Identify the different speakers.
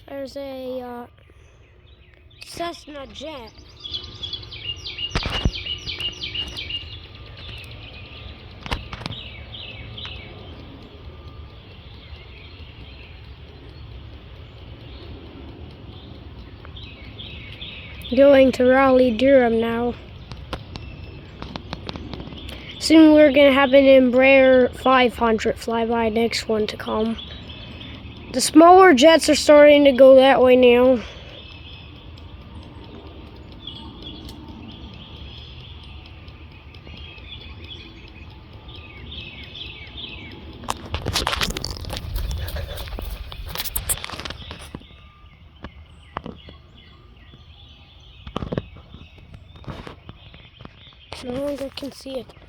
Speaker 1: There's a Cessna jet. Going to Raleigh, Durham now. Soon we're going to have an Embraer 500 flyby, next one to come. The smaller jets are starting to go that way now. No longer can see it.